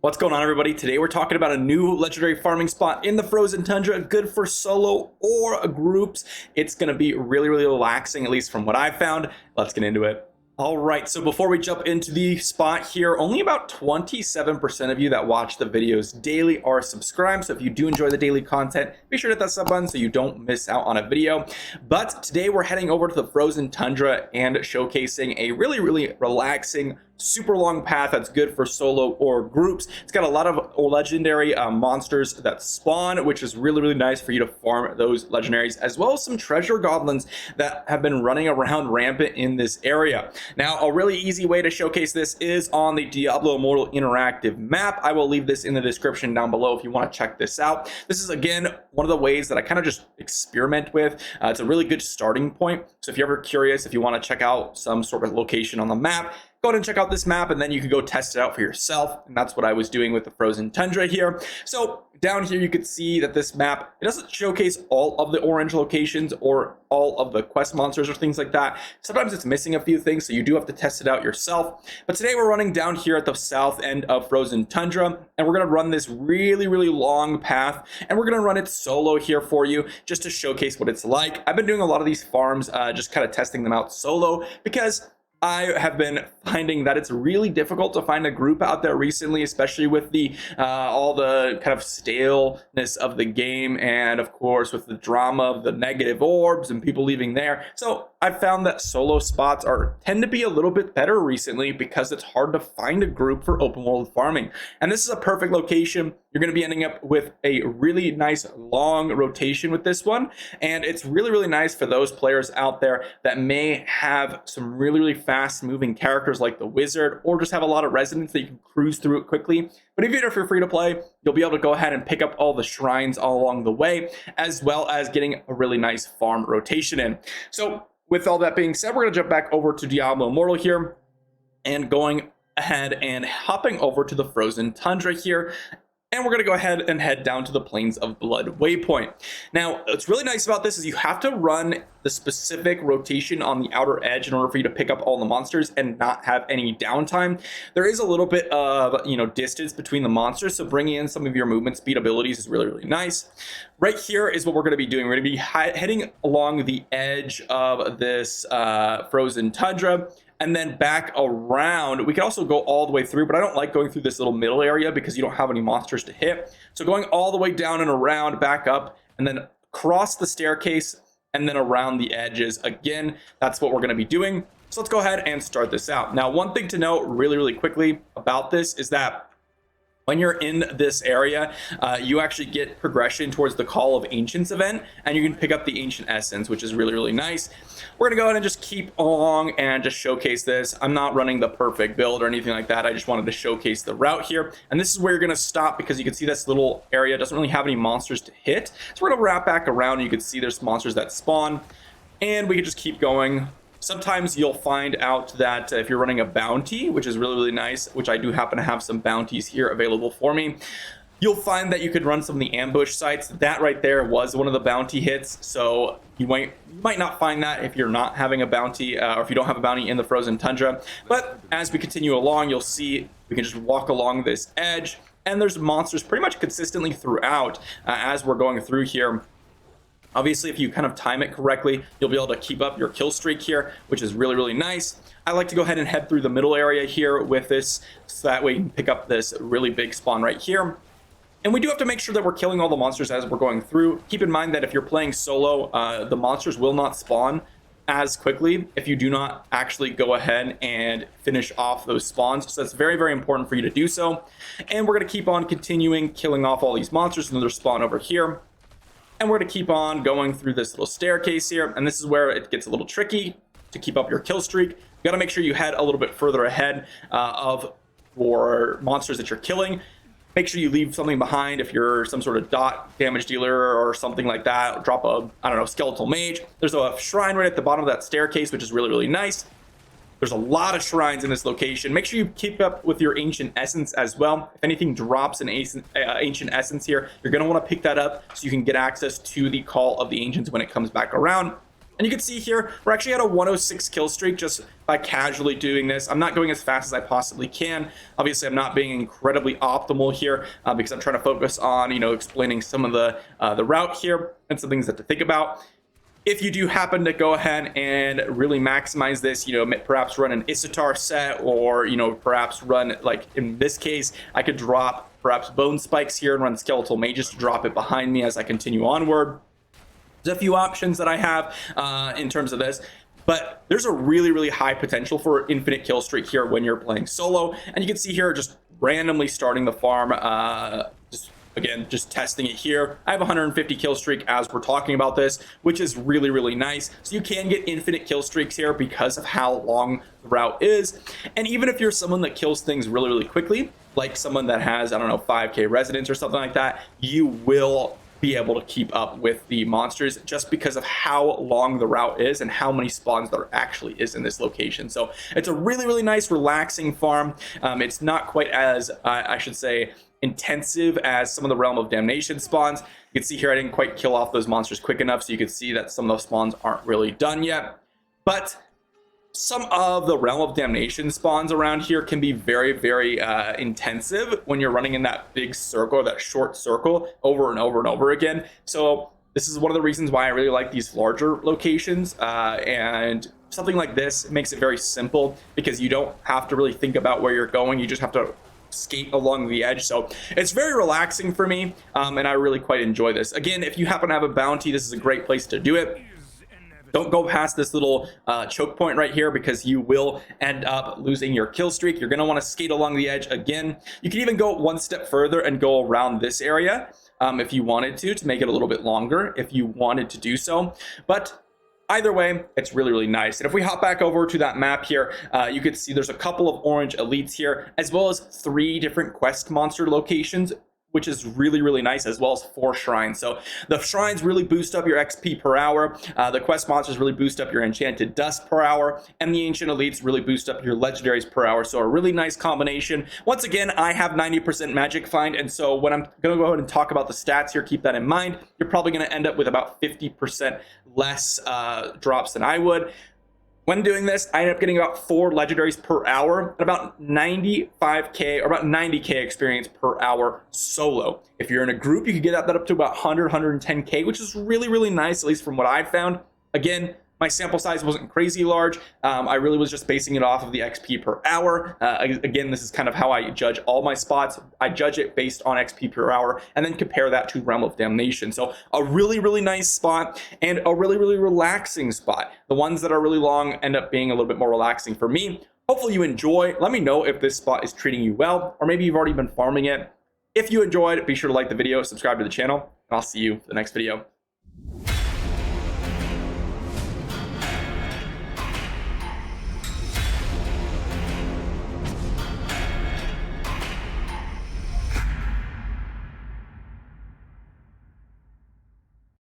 What's going on, everybody? Today we're talking about a new legendary farming spot in the frozen tundra, good for solo or groups. It's going to be really relaxing, at least from what I've found. Let's get into it. All right, so before we jump into the spot here, only about 27% of you that watch the videos daily are subscribed. So if you do enjoy the daily content, be sure to hit that sub button so you don't miss out on a video. But today we're heading over to the frozen tundra and showcasing a really relaxing, super long path that's good for solo or groups. It's got a lot of legendary monsters that spawn, which is really nice for you to farm those legendaries, as well as some treasure goblins that have been running around rampant in this area. Now, a really easy way to showcase this is on the Diablo Immortal interactive map. I will leave this in the description down below if you want to check this out. This is, again, one of the ways that I kind of just experiment with. It's a really good starting point. So if you're ever curious, if you want to check out some sort of location on the map, go ahead and check out this map, and then you can go test it out for yourself. And that's what I was doing with the frozen tundra here. So down here, you could see that this map, it doesn't showcase all of the orange locations or all of the quest monsters or things like that. Sometimes it's missing a few things, so you do have to test it out yourself. But today we're running down here at the south end of frozen tundra, and we're going to run this really long path, and we're going to run it solo here for you just to showcase what it's like. I've been doing a lot of these farms, just kind of testing them out solo, because I have been finding that it's really difficult to find a group out there recently, especially with the all the kind of staleness of the game, and of course with the drama of the negative orbs and people leaving there. So I've found that solo spots tend to be a little bit better recently because it's hard to find a group for open world farming. And this is a perfect location. You're going to be ending up with a really nice long rotation with this one, and it's really nice for those players out there that may have some really fast moving characters like the wizard, or just have a lot of residents that you can cruise through it quickly. But even if you're free to play, you'll be able to go ahead and pick up all the shrines all along the way, as well as getting a really nice farm rotation in. So with all that being said, we're going to jump back over to Diablo Immortal here and going ahead and hopping over to the frozen tundra here. And we're going to go ahead and head down to the Plains of Blood waypoint. Now, what's really nice about this is you have to run the specific rotation on the outer edge in order for you to pick up all the monsters and not have any downtime. There is a little bit of, distance between the monsters, so bringing in some of your movement speed abilities is really nice. Right here is what we're going to be doing. We're going to be heading along the edge of this frozen tundra, and then back around. We can also go all the way through, but I don't like going through this little middle area because you don't have any monsters to hit. So going all the way down and around, back up, and then across the staircase, and then around the edges. Again, that's what we're going to be doing. So let's go ahead and start this out. Now, one thing to note really quickly about this is that when you're in this area, you actually get progression towards the Call of Ancients event, and you can pick up the Ancient Essence, which is really nice. We're gonna go ahead and just keep along and just showcase this. I'm not running the perfect build or anything like that. I just wanted to showcase the route here. And this is where you're gonna stop, because you can see this little area doesn't really have any monsters to hit. So we're gonna wrap back around. You can see there's monsters that spawn, and we can just keep going. Sometimes you'll find out that if you're running a bounty, which is really nice, which I do happen to have some bounties here available for me, you'll find that you could run some of the ambush sites. That right there was one of the bounty hits, so you might not find that if you're not having a bounty, or if you don't have a bounty in the frozen tundra. But as we continue along, you'll see we can just walk along this edge, and there's monsters pretty much consistently throughout as we're going through here. Obviously, if you kind of time it correctly, you'll be able to keep up your kill streak here, which is really nice. I like to go ahead and head through the middle area here with this, so that way you can pick up this really big spawn right here. And we do have to make sure that we're killing all the monsters as we're going through. Keep in mind that if you're playing solo, the monsters will not spawn as quickly if you do not actually go ahead and finish off those spawns. So that's very important for you to do so. And we're going to keep on continuing killing off all these monsters. Another spawn over here. And we're going to keep on going through this little staircase here. And this is where it gets a little tricky to keep up your kill streak. You got to make sure you head a little bit further ahead of your monsters that you're killing. Make sure you leave something behind if you're some sort of dot damage dealer or something like that. Drop a, skeletal mage. There's a shrine right at the bottom of that staircase, which is really nice. There's a lot of shrines in this location. Make sure you keep up with your Ancient Essence as well. If anything drops an Ancient Essence here, you're going to want to pick that up so you can get access to the Call of the Ancients when it comes back around. And you can see here, we're actually at a 106 kill streak just by casually doing this. I'm not going as fast as I possibly can. Obviously, I'm not being incredibly optimal here because I'm trying to focus on, explaining some of the route here and some things that to think about. If you do happen to go ahead and really maximize this, perhaps run an Isatar set, or, perhaps run, like in this case, I could drop perhaps Bone Spikes here and run Skeletal Mages to drop it behind me as I continue onward. There's a few options that I have in terms of this, but there's a really, really high potential for infinite kill streak here when you're playing solo. And you can see here just randomly starting the farm, just testing it here. I have 150 kill streak as we're talking about this, which is really, really nice. So you can get infinite kill streaks here because of how long the route is. And even if you're someone that kills things really, really quickly, like someone that has, 5k residence or something like that, you will be able to keep up with the monsters just because of how long the route is and how many spawns there actually is in this location. So it's a really, really nice, relaxing farm. It's not quite as, I should say, intensive as some of the Realm of Damnation spawns. You can see here I didn't quite kill off those monsters quick enough, so you can see that some of those spawns aren't really done yet. But some of the Realm of Damnation spawns around here can be very, very intensive when you're running in that big circle, that short circle, over and over and over again. So this is one of the reasons why I really like these larger locations, and something like this makes it very simple because you don't have to really think about where you're going. You just have to skate along the edge. So it's very relaxing for me, and I really quite enjoy this. Again, if you happen to have a bounty, this is a great place to do it. Don't go past this little choke point right here because you will end up losing your kill streak. You're going to want to skate along the edge again. You can even go one step further and go around this area if you wanted to make it a little bit longer, if you wanted to do so. But either way, it's really, really nice. And if we hop back over to that map here, you can see there's a couple of orange elites here, as well as 3 different quest monster locations, which is really, really nice, as well as 4 shrines. So the shrines really boost up your XP per hour. The quest monsters really boost up your enchanted dust per hour, and the ancient elites really boost up your legendaries per hour. So a really nice combination. Once again, I have 90% magic find, and so when I'm going to go ahead and talk about the stats here, keep that in mind. You're probably going to end up with about 50% less drops than I would. When doing this, I ended up getting about 4 legendaries per hour and about 95k or about 90k experience per hour solo. If you're in a group, you could get that up to about 110k, which is really, really nice, at least from what I've found. Again, my sample size wasn't crazy large. I really was just basing it off of the XP per hour. Again, this is kind of how I judge all my spots. I judge it based on XP per hour and then compare that to Realm of Damnation. So a really, really nice spot and a really, really relaxing spot. The ones that are really long end up being a little bit more relaxing for me. Hopefully you enjoy. Let me know if this spot is treating you well, or maybe you've already been farming it. If you enjoyed, be sure to like the video, subscribe to the channel, and I'll see you for the next video.